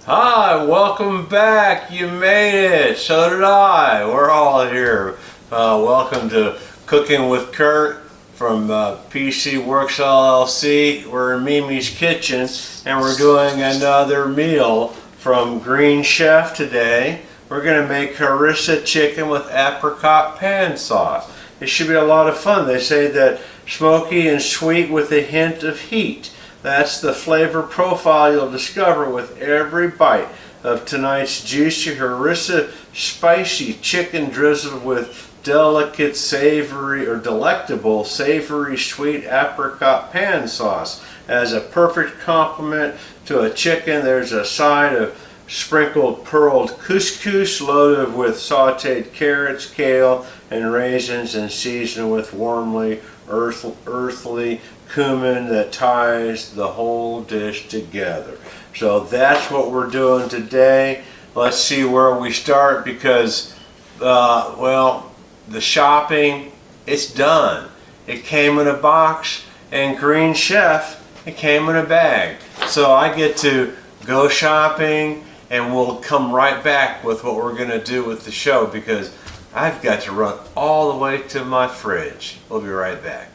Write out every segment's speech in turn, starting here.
Hi, welcome back. You made it. So did I. We're all here. Welcome to Cooking with Kurt from PC Works LLC. We're in Mimi's kitchen and we're doing another meal from Green Chef today. We're going to make Harrissa chicken with apricot pan sauce. It should be a lot of fun. They say that smoky and sweet with a hint of heat. That's the flavor profile you'll discover with every bite of tonight's juicy Harrissa spicy chicken drizzled with delicate savory or delectable savory sweet apricot pan sauce. As a perfect complement to a chicken, there's a side of sprinkled pearled couscous loaded with sauteed carrots, kale, and raisins and seasoned with warmly earthly cumin that ties the whole dish together. So that's what we're doing today. Let's see where we start because, well, the shopping, it's done. It came in a box, and Green Chef, it came in a bag. So I get to go shopping, and we'll come right back with what we're going to do with the show because I've got to run all the way to my fridge. We'll be right back.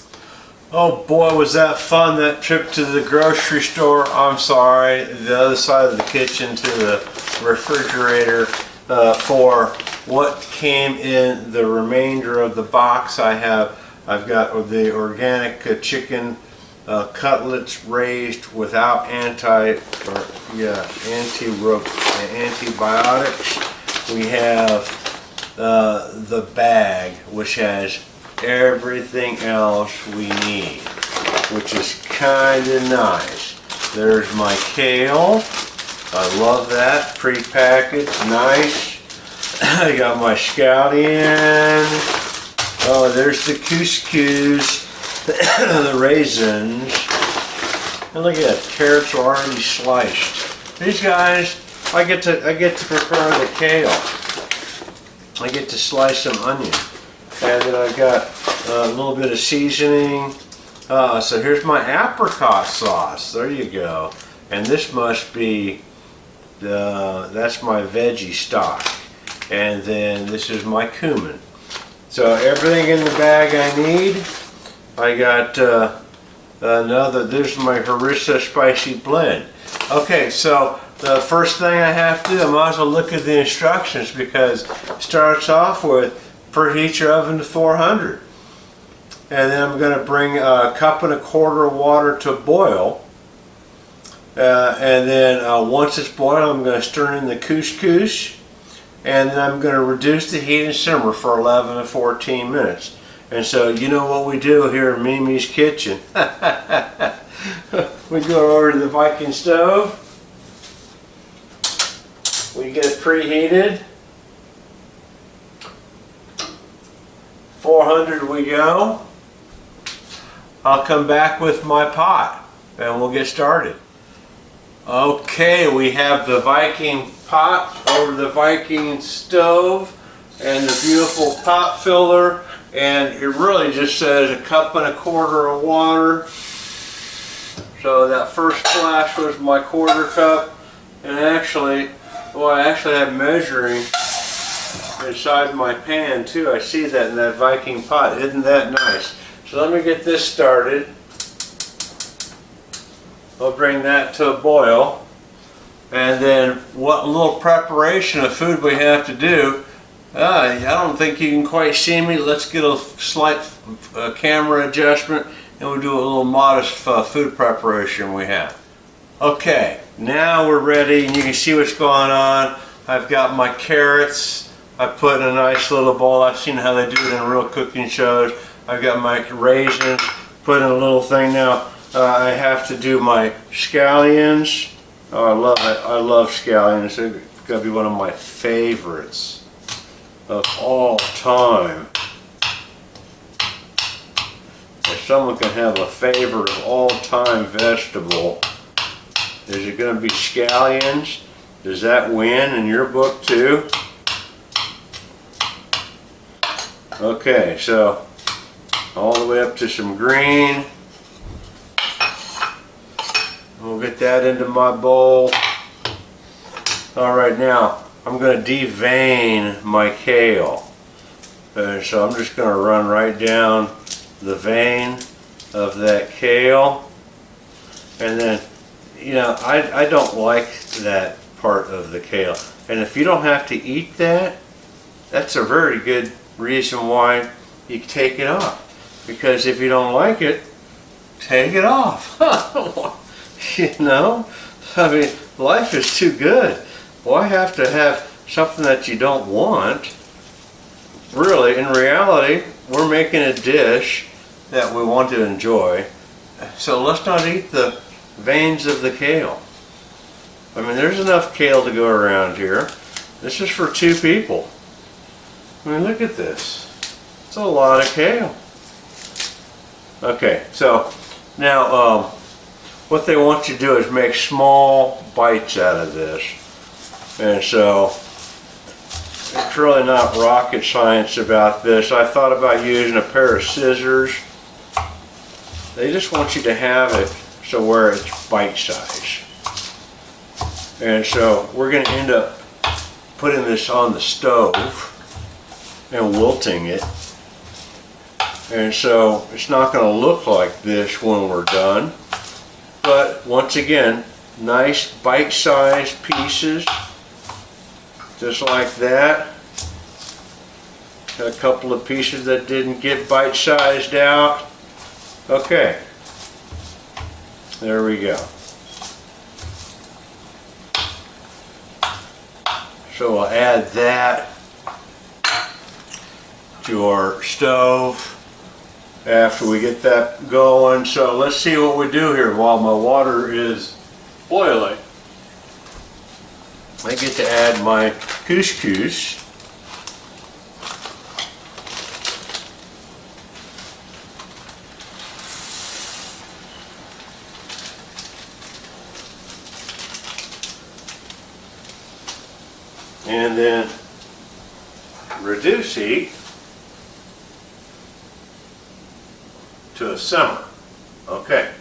Oh boy, was that fun, that trip to the grocery store. I'm sorry, the other side of the kitchen to the refrigerator for what came in the remainder of the box. I've got the organic chicken cutlets raised without antibiotics. We have the bag, which has everything else we need, which is kind of nice. There's my kale. I love that. Pre-packaged, nice. I got my scallion. Oh, there's the couscous, the raisins. And look at that, carrots are already sliced. These guys, I get to prepare the kale. I get to slice some onion. And then I've got a little bit of seasoning. So here's my apricot sauce. There you go. And this must be, that's my veggie stock. And then this is my cumin. So everything in the bag I need. I got there's my Harrissa spicy blend. Okay, so the first thing I have to do, I might as well look at the instructions because it starts off with preheat your oven to 400. And then I'm going to bring a cup and a quarter of water to boil. And then once it's boiled, I'm going to stir in the couscous. And then I'm going to reduce the heat and simmer for 11 to 14 minutes. And so you know what we do here in Mimi's kitchen. We go over to the Viking stove. We get it preheated. 400 we go. I'll come back with my pot and we'll get started. Okay, we have the Viking pot over the Viking stove and the beautiful pot filler, and it really just says a cup and a quarter of water. So that first splash was my quarter cup, and actually, well, I actually have measuring inside my pan too. I see that in that Viking pot. Isn't that nice? So let me get this started. I'll bring that to a boil. And then what little preparation of food we have to do. I don't think you can quite see me. Let's get a slight camera adjustment and we'll do a little modest food preparation we have. Okay, now we're ready and you can see what's going on. I've got my carrots. I put in a nice little bowl. I've seen how they do it in real cooking shows. I've got my raisins, put in a little thing now. I have to do my scallions. Oh, I love it. I love scallions. They're going to be one of my favorites of all time. If someone can have a favorite of all time vegetable, is it going to be scallions? Does that win in your book too? Okay, so all the way up to some green. We'll get that into my bowl. Alright, now I'm going to devein my kale. And so I'm just going to run right down the vein of that kale. And then, you know, I don't like that part of the kale. And if you don't have to eat that, that's a very good reason why you take it off. Because if you don't like it, take it off. You know? I mean, life is too good. Why have to have something that you don't want? Really, in reality, we're making a dish that we want to enjoy. So let's not eat the veins of the kale. I mean, there's enough kale to go around here. This is for 2 people. I mean, look at this. It's a lot of kale. Okay, so now what they want you to do is make small bites out of this. And so it's really not rocket science about this. I thought about using a pair of scissors. They just want you to have it so where it's bite size. And so we're going to end up putting this on the stove and wilting it. And so it's not going to look like this when we're done. But once again, nice bite-sized pieces, just like that. A couple of pieces that didn't get bite-sized out. Okay, there we go. So we'll add that to our stove after we get that going. So let's see what we do here while my water is boiling. I get to add my couscous. And then reduce heat to a simmer. Okay,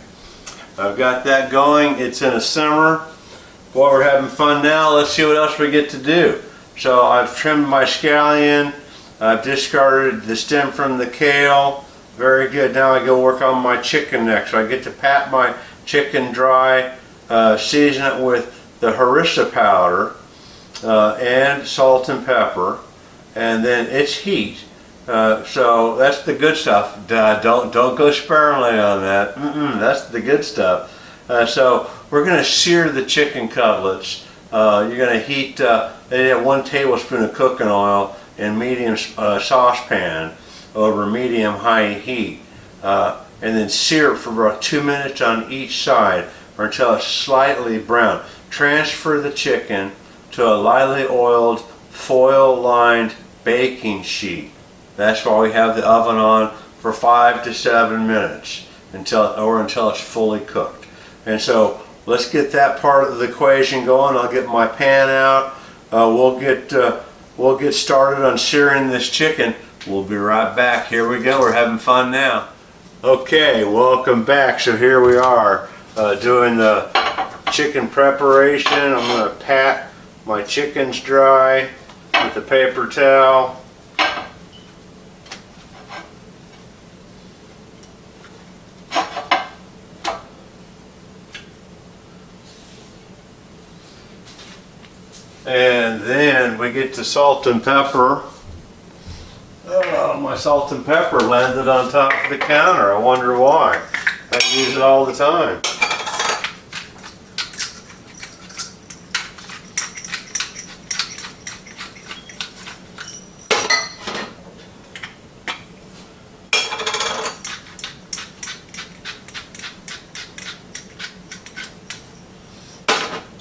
I've got that going. It's in a simmer. Boy, we're having fun now. Let's see what else we get to do. So I've trimmed my scallion. I've discarded the stem from the kale. Very good. Now I go work on my chicken next. So I get to pat my chicken dry, season it with the Harrissa powder and salt and pepper, and then its heat. So that's the good stuff. Don't go sparingly on that. That's the good stuff. So we're going to sear the chicken cutlets. You're going to heat 1 tablespoon of cooking oil in medium saucepan over medium-high heat, and then sear it for about 2 minutes on each side or until it's slightly brown. Transfer the chicken to a lightly oiled, foil-lined baking sheet. That's why we have the oven on for 5 to 7 minutes until it's fully cooked. And so let's get that part of the equation going. I'll get my pan out. We'll get started on searing this chicken. We'll be right back. Here we go. We're having fun now. Okay, welcome back. So here we are doing the chicken preparation. I'm going to pat my chickens dry with a paper towel. And then we get to salt and pepper. Oh, my salt and pepper landed on top of the counter. I wonder why. I use it all the time.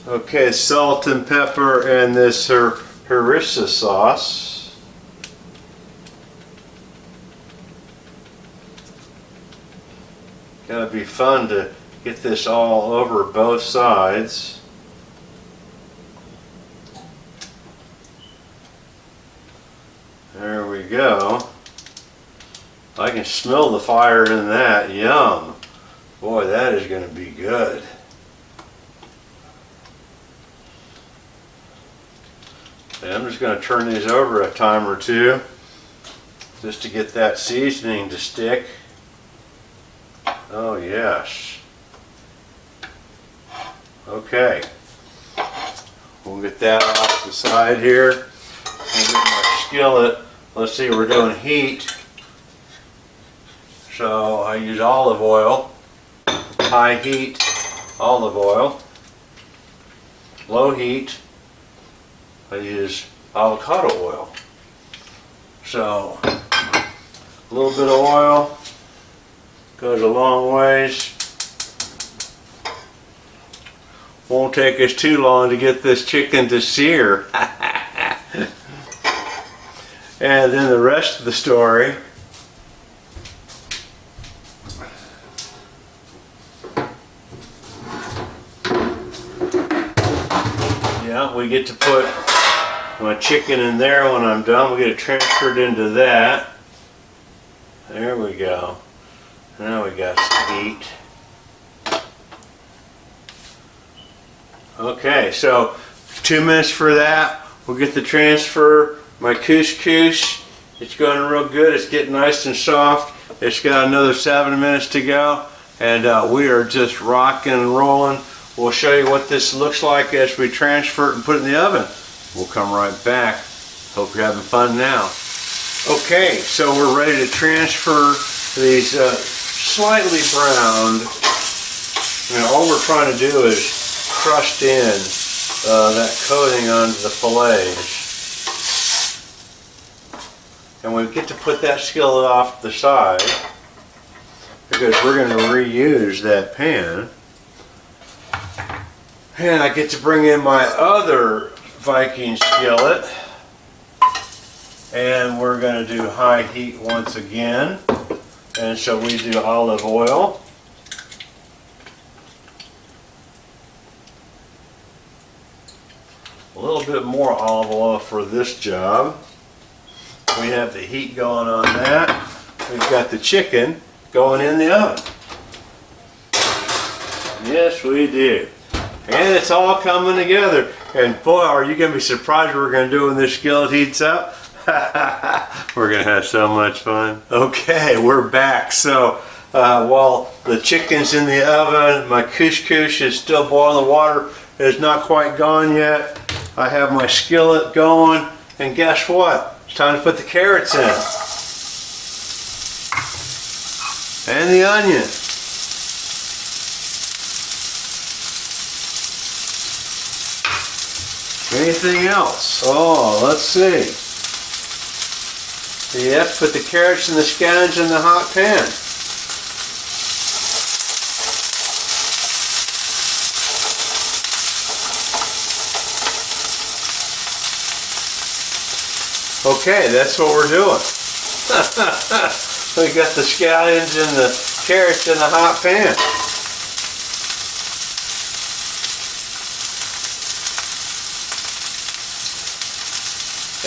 Okay, salt and pepper and this Harrissa sauce. Gotta be fun to get this all over both sides. There we go. I can smell the fire in that. Yum. Boy, that is going to be good. And I'm just going to turn these over a time or two just to get that seasoning to stick. Oh yes. Okay. We'll get that off the side here. We'll get my skillet. Let's see, we're doing heat. So I use olive oil. High heat olive oil. Low heat, I use avocado oil. So a little bit of oil goes a long ways. Won't take us too long to get this chicken to sear. And then the rest of the story. Yeah, we get to put my chicken in there when I'm done. We get it transferred into that. There we go. Now we got some heat. Okay, so 2 minutes for that. We'll get the transfer. My couscous, it's going real good. It's getting nice and soft. It's got another 7 minutes to go, and we are just rocking and rolling. We'll show you what this looks like as we transfer it and put it in the oven. We'll come right back. Hope you're having fun now. Okay, so we're ready to transfer these slightly browned. All we're trying to do is crust in that coating onto the fillets. And we get to put that skillet off the side because we're going to reuse that pan. And I get to bring in my other Viking skillet. And we're going to do high heat once again. And so we do olive oil. A little bit more olive oil for this job. We have the heat going on that. We've got the chicken going in the oven. Yes, we do. And it's all coming together. And boy, are you going to be surprised what we're going to do when this skillet heats up. We're going to have so much fun. Okay, we're back. So while the chicken's in the oven, my couscous is still boiling. The water is not quite gone yet. I have my skillet going. And guess what? It's time to put the carrots in. And the onion. Anything else? Oh, let's see. Yep, put the carrots and the scallions in the hot pan. Okay, that's what we're doing. We got the scallions and the carrots in the hot pan.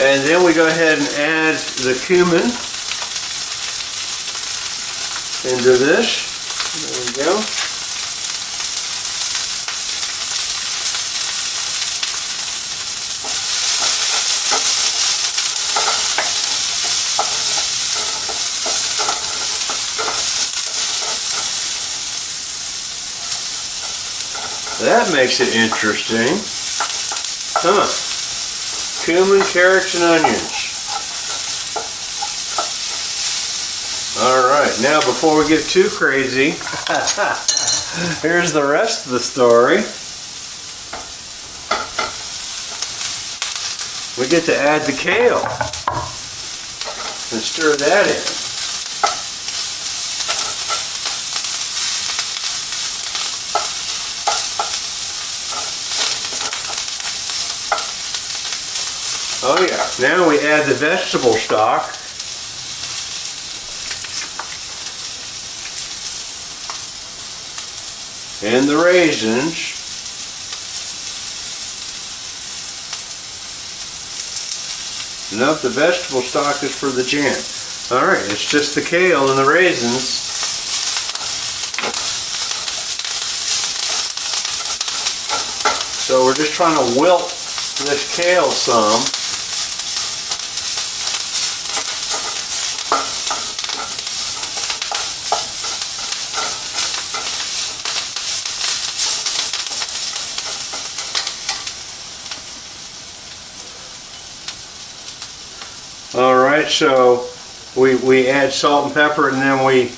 And then we go ahead and add the cumin into this. There we go. That makes it interesting. Huh. Cumin, carrots, and onions. Alright, now before we get too crazy, here's the rest of the story. We get to add the kale and stir that in. Oh yeah, now we add the vegetable stock. And the raisins. Nope, the vegetable stock is for the jam. Alright, it's just the kale and the raisins. So we're just trying to wilt this kale some. right, so we add salt and pepper, and then we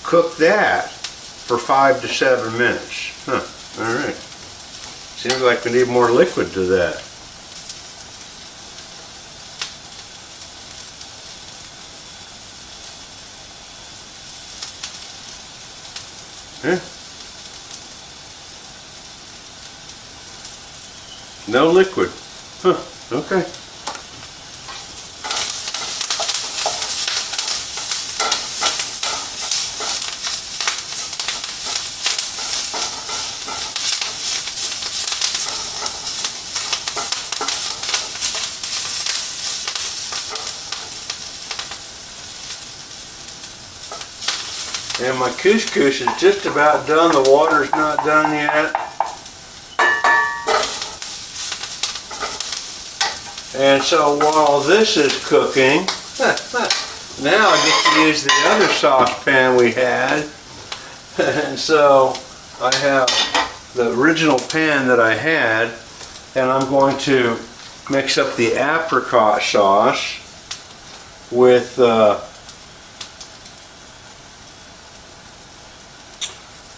cook that for 5 to 7 minutes. Huh, all right. Seems like we need more liquid to that. Yeah. No liquid. Huh, okay. And my couscous is just about done. The water's not done yet. And so while this is cooking, now I get to use the other saucepan we had. And so I have the original pan that I had, and I'm going to mix up the apricot sauce with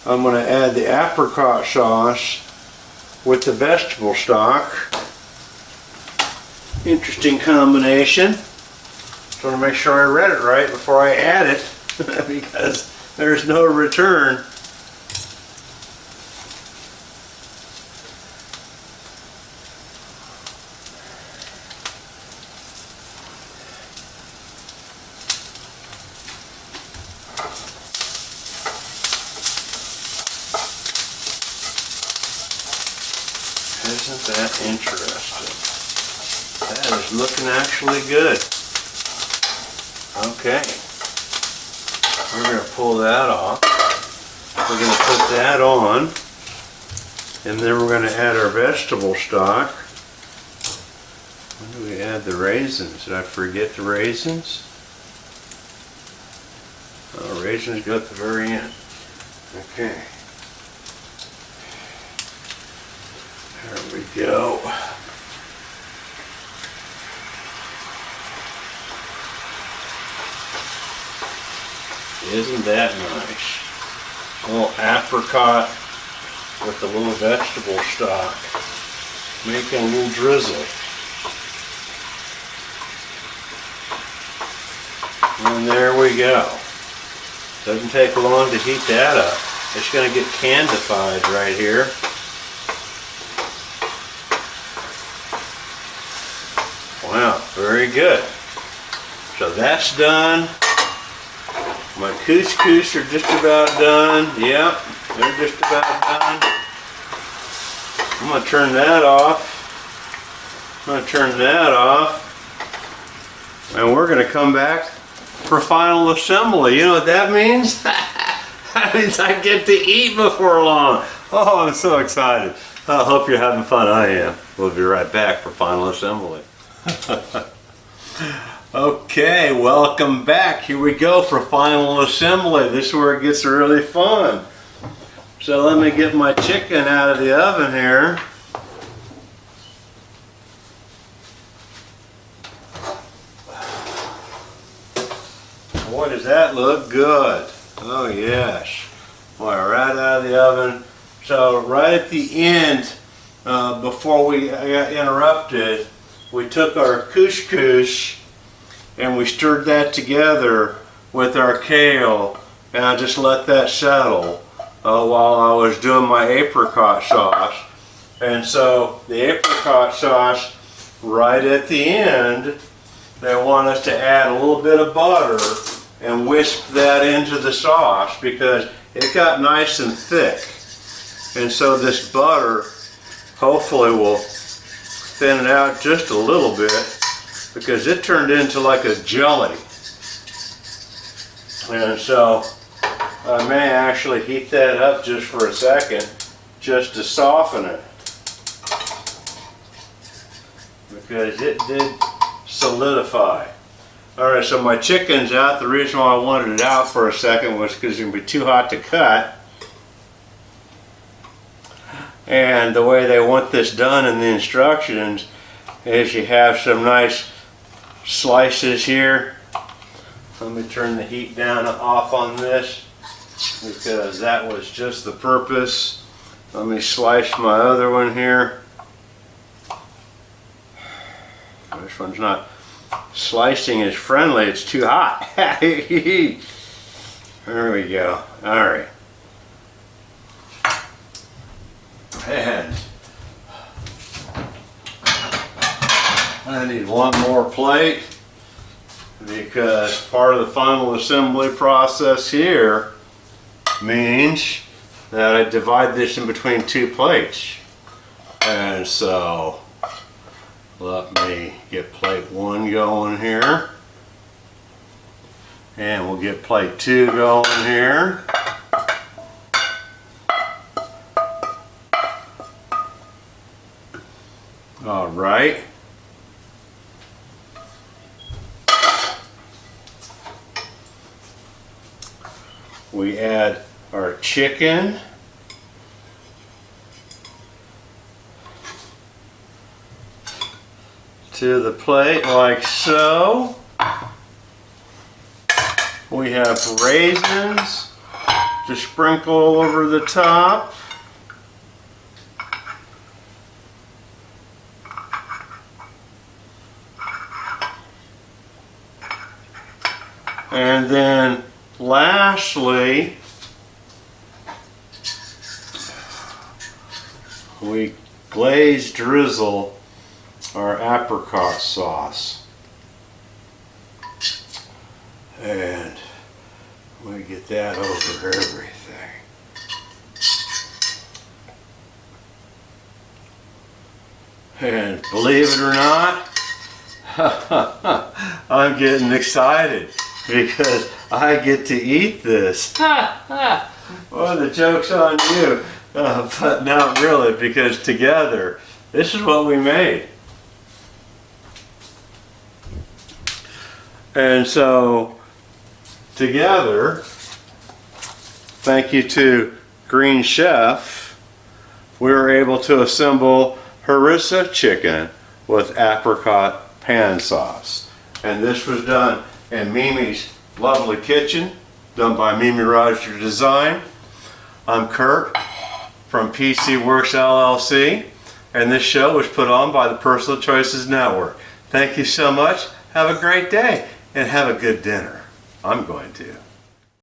I'm going to add the apricot sauce with the vegetable stock. Interesting combination. Just want to make sure I read it right before I add it because there's no return. Isn't that interesting? That is looking actually good. Okay. We're going to pull that off. We're going to put that on. And then we're going to add our vegetable stock. When do we add the raisins? Did I forget the raisins? Oh, raisins go at the very end. Okay. There we go. Isn't that nice? A little apricot with a little vegetable stock. Making a little drizzle. And there we go. Doesn't take long to heat that up. It's going to get candified right here. Wow, very good. So that's done. My couscous are just about done. Yep, they're just about done. I'm going to turn that off. And we're going to come back for final assembly. You know what that means? That means I get to eat before long. Oh, I'm so excited. I hope you're having fun. I am. We'll be right back for final assembly. Okay, welcome back. Here we go for final assembly. This is where it gets really fun. So let me get my chicken out of the oven here. Boy, does that look good. Oh yes. Boy, right out of the oven. So right at the end, before we got interrupted, we took our couscous and we stirred that together with our kale, and I just let that settle while I was doing my apricot sauce. And so the apricot sauce, right at the end, they want us to add a little bit of butter and whisk that into the sauce because it got nice and thick. And so this butter hopefully will thin it out just a little bit because it turned into like a jelly. And so I may actually heat that up just for a second just to soften it because it did solidify. Alright, so my chicken's out. The reason why I wanted it out for a second was because it would be too hot to cut. And the way they want this done in the instructions is you have some nice slices here. Let me turn the heat down and off on this because that was just the purpose. Let me slice my other one here. This one's not slicing as friendly, it's too hot. There we go. All right. And I need one more plate because part of the final assembly process here means that I divide this in between two plates. And so let me get plate 1 going here. And we'll get plate 2 going here. All right. We add our chicken. To the plate like so. We have raisins to sprinkle over the top. And then lastly, we glaze drizzle our apricot sauce. And we get that over everything. And believe it or not, I'm getting excited because I get to eat this. Well, the joke's on you, but not really, because together, this is what we made. And so, together, thank you to Green Chef, we were able to assemble Harrissa chicken with apricot pan sauce. And this was done in Mimi's lovely kitchen, done by Mimi Roger Design. I'm Kurt from PC Works LLC, and this show was put on by the Personal Choices Network. Thank you so much. Have a great day and have a good dinner. I'm going to.